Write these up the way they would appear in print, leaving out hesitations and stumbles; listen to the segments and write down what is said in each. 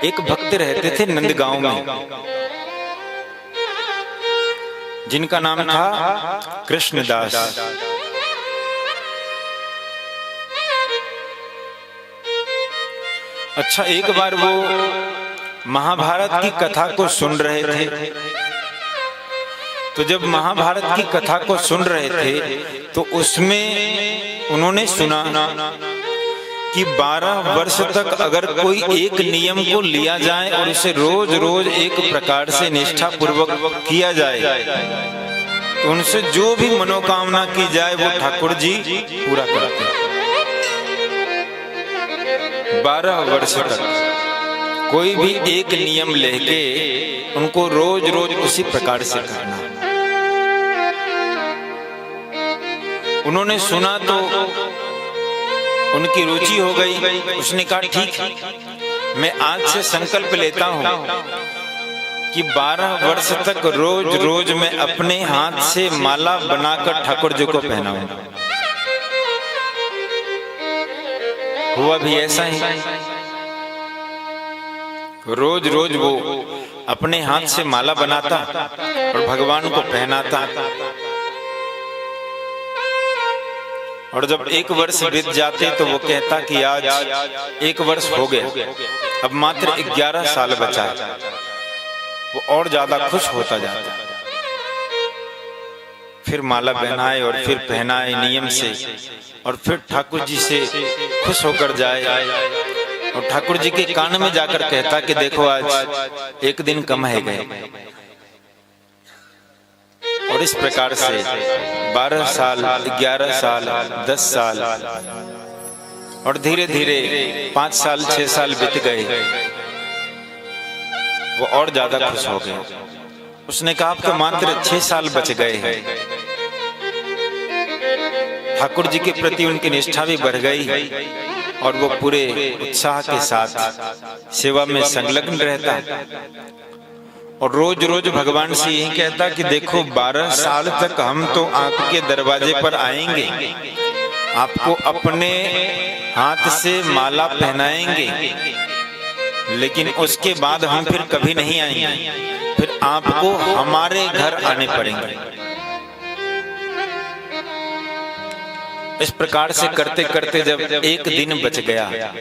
एक भक्त रहते थे नंदगांव में, जिनका नाम था कृष्णदास। अच्छा, एक बार वो महाभारत की कथा को सुन रहे थे। तो जब महाभारत की कथा को सुन रहे थे तो उसमें उन्होंने सुना कि 12 वर्ष तक अगर कोई एक नियम को लिया जाए और उसे रोज रोज एक प्रकार से निष्ठा पूर्वक किया जाए तो उनसे जो भी मनोकामना की जाए वो ठाकुर जी पूरा करते हैं। 12 वर्ष तक कोई भी एक नियम लेके उनको रोज रोज उसी प्रकार से करना। उन्होंने सुना तो उनकी रुचि हो गई। उसने कहा ठीक, मैं आज से संकल्प लेता हूं कि 12 वर्ष तक रोज रोज मैं अपने हाथ से माला बनाकर ठाकुर जी को पहनाऊंगा। हुआ भी ऐसा ही। रोज रोज वो अपने हाथ से माला बनाता और भगवान को पहनाता। और जब 1 वर्ष बीत जाते तो वो कहता कि आज 1 वर्ष हो गया, अब मात्र 11 साल बचा है। वो और ज्यादा खुश होता जाता। फिर माला पहनाए और फिर पहनाए नियम से, और फिर ठाकुर जी से खुश होकर जाए और ठाकुर जी के कान में जाकर कहता कि देखो आज 1 दिन कम है गए। और इस प्रकार से 12 साल, 11 साल, 10 साल और धीरे धीरे 5 साल, 6 साल बीत गए। वो और ज्यादा खुश हो गए। उसने कहा अब तो मात्र 6 साल बच गए हैं। ठाकुर जी के प्रति उनकी निष्ठा भी बढ़ गई और वो पूरे उत्साह के साथ सेवा में संलग्न रहता और रोज रोज भगवान से यही कहता कि देखो 12 साल तक हम तो आपके दरवाजे पर आएंगे, आपको अपने हाथ से माला पहनाएंगे, लेकिन उसके बाद हम फिर कभी नहीं आएंगे, फिर आपको हमारे घर आने पड़ेंगे। इस प्रकार से करते करते जब 1 दिन बच गया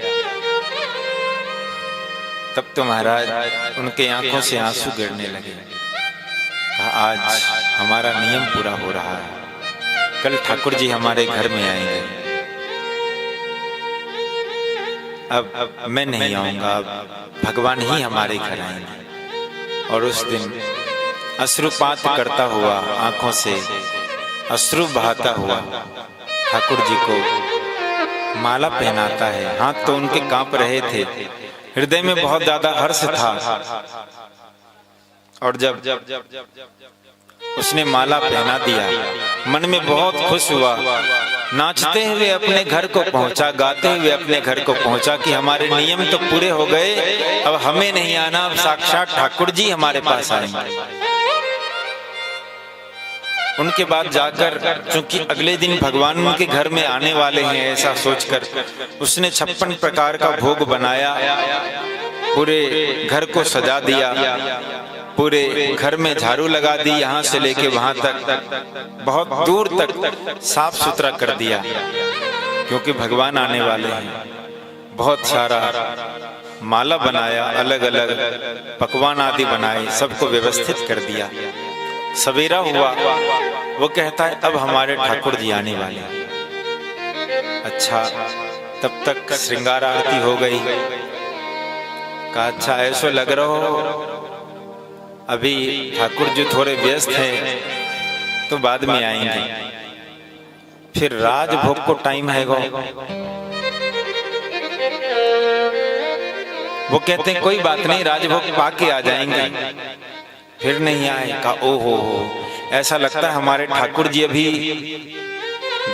तब तो महाराज उनके आंखों से आंसू गिरने लगे। कहा आज हमारा नियम पूरा हो रहा है, कल ठाकुर जी हमारे घर में आएंगे, अब मैं नहीं आऊंगा, अब भगवान ही हमारे घर आएंगे। और उस दिन अश्रुपात करता हुआ, आंखों से अश्रु बहाता हुआ ठाकुर जी को माला पहनाता है। हाथ तो उनके कांप रहे थे, हृदय में बहुत ज्यादा हर्ष था। और जब उसने माला पहना दिया, मन में बहुत खुश हुआ। नाचते हुए अपने घर को पहुंचा, गाते हुए अपने घर को पहुंचा कि हमारे नियम तो पूरे हो गए, अब हमें नहीं आना, अब साक्षात ठाकुर जी हमारे पास आएंगे। उनके बाद जाकर, चूंकि अगले दिन भगवान उनके घर में आने वाले हैं ऐसा सोचकर, उसने 56 प्रकार का भोग बनाया, पूरे घर को सजा दिया, पूरे घर में झाड़ू लगा दी, यहाँ से लेके वहां तक, बहुत दूर तक साफ सुथरा कर दिया, क्योंकि भगवान आने वाले हैं। बहुत सारा माला बनाया, अलग अलग पकवान आदि बनाए, सबको व्यवस्थित कर दिया। सवेरा हुआ, वो कहता है अब हमारे ठाकुर जी आने वाले हैं। अच्छा, तब तक श्रृंगार आरती हो गई। कहा अच्छा ऐसा लग रहा हो अभी ठाकुर जी थोड़े व्यस्त हैं तो बाद में आएंगे, फिर राजभोग को टाइम है। वो कहते हैं कोई बात नहीं, राजभोग पाके आ जाएंगे। फिर नहीं आए। कहा ओहो, ऐसा लगता है हमारे ठाकुर जी अभी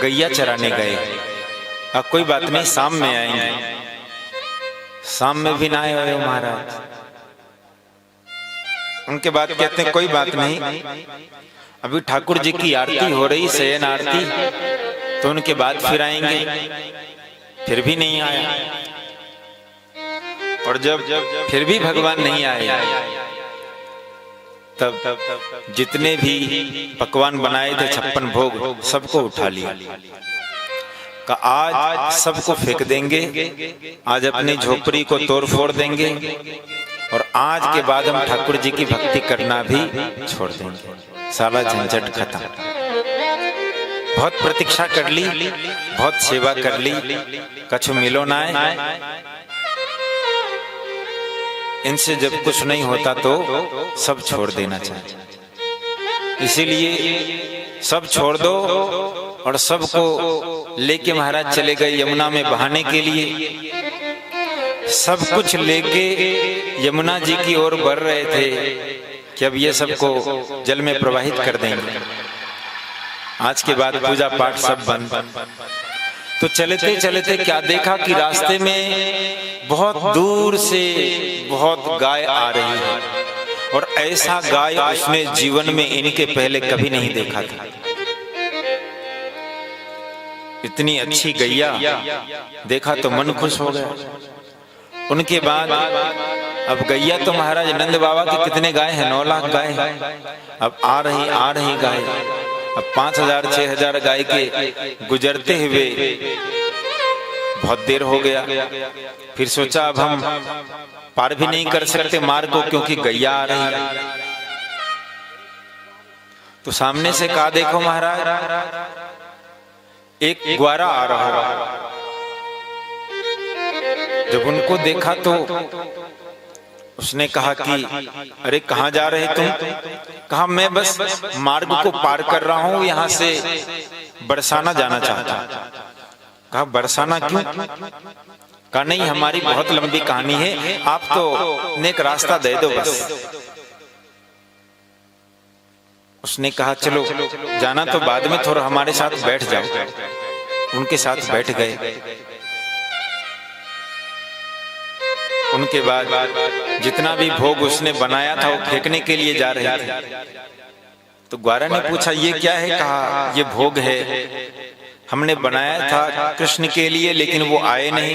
गैया चराने गए। अब कोई बात नहीं, शाम में आएंगे। शाम में भी ना आए महाराज। उनके बाद कहते हैं कोई बात नहीं, अभी ठाकुर जी की आरती हो रही, शयन आरती, तो उनके बाद फिर आएंगे। फिर भी नहीं आया। और जब फिर भी भगवान नहीं आए, तब जितने भी पकवान बनाए थे 56 भोग सबको उठा लिया। का आज सबको फेंक देंगे, आज अपनी झोपड़ी को तोड़ फोड़ देंगे और आज के बाद हम ठाकुर जी की भक्ति करना भी छोड़ देंगे, सारा झंझट खत्म। बहुत प्रतीक्षा कर ली, बहुत सेवा कर ली, कछु मिलो ना है। इनसे जब कुछ नहीं होता तो सब छोड़ देना चाहिए। इसीलिए सब छोड़ दो और सबको लेके महाराज चले गए यमुना में बहाने के लिए। सब कुछ लेके यमुना जी की ओर बढ़ रहे थे कि अब ये सबको जल में प्रवाहित कर देंगे, आज के बाद पूजा पाठ सब बंद। तो चलते चलते क्या देखा कि रास्ते में बहुत दूर से बहुत गाय आ रही है, और ऐसा गाय उसने जीवन में इनके पहले कभी नहीं देखा था। इतनी अच्छी गैया देखा तो मन खुश हो गया। उनके बाद अब गैया तो महाराज नंद बाबा के कितने गाय हैं, 9 लाख गाय हैं। अब आ रही गाय, अब 5000 6000 गाय के गुजरते हुए बहुत देर हो गया। फिर सोचा अब हम पार भी नहीं कर सकते मार्ग को, क्योंकि गैया आ रही है। तो सामने से कहा देखो महाराज एक ग्वारा आ रहा है। जब उनको देखा तो उसने कहा कि अरे कहाँ जा रहे तुम? कहा मैं बस मार्ग को पार कर रहा हूं, यहाँ से बरसाना जाना चाहता हूं। कहा बरसाना क्यों? कहा नहीं, हमारी बहुत लंबी कहानी है, आप तो नेक रास्ता दे दो बस। उसने कहा चलो जाना तो बाद में, थोड़ा हमारे साथ बैठ जाओ। उनके साथ बैठ गए। उनके बाद जितना भी भोग उसने बनाया था वो फेंकने के लिए जा रहे थे। तो ग्वारा ने पूछा ये क्या है? कहा ये भोग है, हमने बनाया था कृष्ण के लिए, लेकिन वो आए नहीं,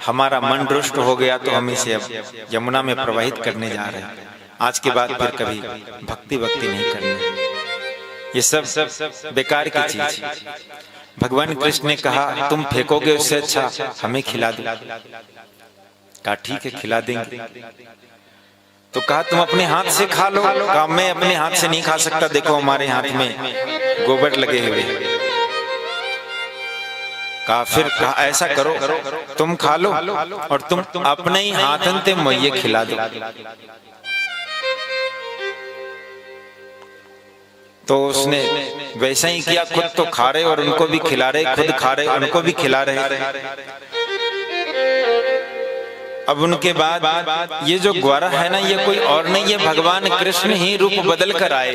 हमारा मन रुष्ट हो गया तो हम इसे अब यमुना में प्रवाहित करने जा रहे हैं। आज के बाद फिर कभी भक्ति नहीं करनी। ये सब बेकार की चीज। भगवान कृष्ण ने कहा तुम फेंकोगे उससे अच्छा हमें खिला दो। कहा ठीक है खिला देंगे। तो कहा तुम अपने हाथ से खा लो। कहा मैं अपने हाथ से नहीं खा सकता, देखो हमारे हाथ में गोबर लगे हुए। कहा फिर कहा ऐसा करो तुम खा लो और तुम अपने ही हाथन से मुझे खिला दो। तो उसने वैसा ही किया, खुद तो खा रहे और उनको भी खिला रहे, खुद खा रहे उनको भी खिला रहे। अब उनके बाद ये जो ग्वारा है ना, ये कोई और नहीं, ये भगवान कृष्ण ही रूप बदल कर आए।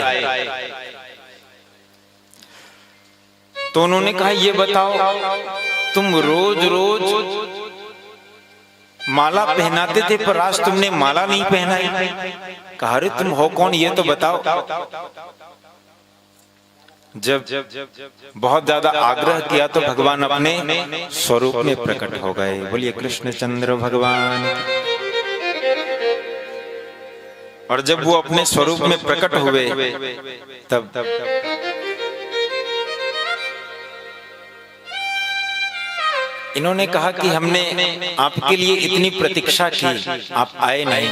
तो उन्होंने कहा ये बताओ तुम रोज रोज माला पहनाते थे पर आज तुमने माला नहीं पहनाई। कहा अरे तुम हो कौन ये तो बताओ। जब बहुत ज्यादा आग्रह किया तो भगवान अपने स्वरूप में प्रकट हो गए। बोलिए कृष्णचंद्र भगवान। और जब वो अपने स्वरूप में प्रकट हुए तब इन्होंने कहा कि हमने आपके लिए इतनी प्रतीक्षा की, आप आए नहीं,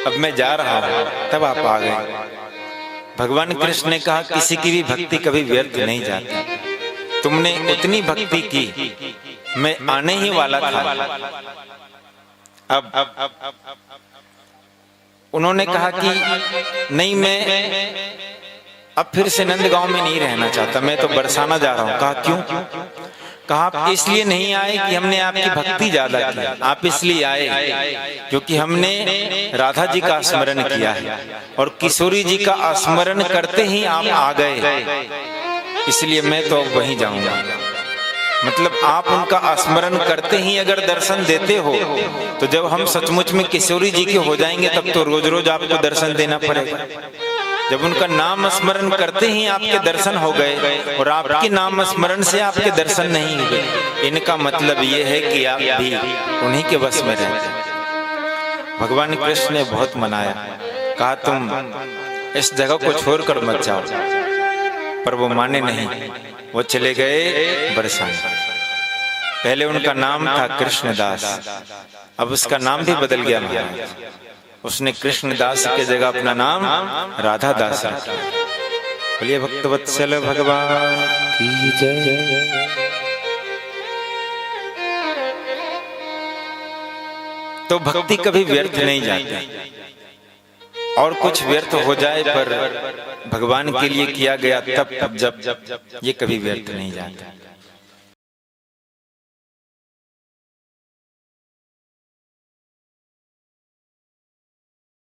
अब मैं जा रहा हूं, तब आप आ गए। भगवान कृष्ण ने कहा किसी की भी भक्ति कभी व्यर्थ नहीं जाती। तुमने उतनी भक्ति की, मैं आने ही वाला था। अब उन्होंने कहा कि नहीं मैं अब फिर से नंदगांव में नहीं रहना चाहता, मैं तो बरसाना जा रहा हूं। कहा क्यों? कहा आप इसलिए नहीं आए कि हमने आपकी भक्ति ज्यादा की, आप इसलिए आए क्योंकि हमने राधा जी का स्मरण किया है और किशोरी जी का स्मरण करते ही आप आ गए, इसलिए मैं तो वहीं जाऊंगा। मतलब आप उनका स्मरण करते ही अगर दर्शन देते हो तो जब हम सचमुच में किशोरी जी के हो जाएंगे तब तो रोज रोज आपको दर्शन देना पड़ेगा। जब उनका नाम स्मरण करते ही आपके दर्शन हो गए और आपके नाम स्मरण से आपके दर्शन नहीं हुए, इनका मतलब ये है कि आप भी उन्हीं के वश में रहते हैं। भगवान कृष्ण ने बहुत मनाया, कहा तुम इस जगह को छोड़कर मत जाओ, पर वो माने नहीं। वो चले गए बरसाने। पहले उनका नाम था कृष्णदास, अब उसका नाम भी बदल गया महाराज। उसने कृष्णदास की जगह अपना नाम राधा दास रखा। बोलिए भक्तवत्सल भगवान की जय। तो भक्ति कभी व्यर्थ नहीं जाती, और कुछ व्यर्थ हो जाए पर भगवान के लिए किया गया तप जब ये कभी व्यर्थ नहीं जाता।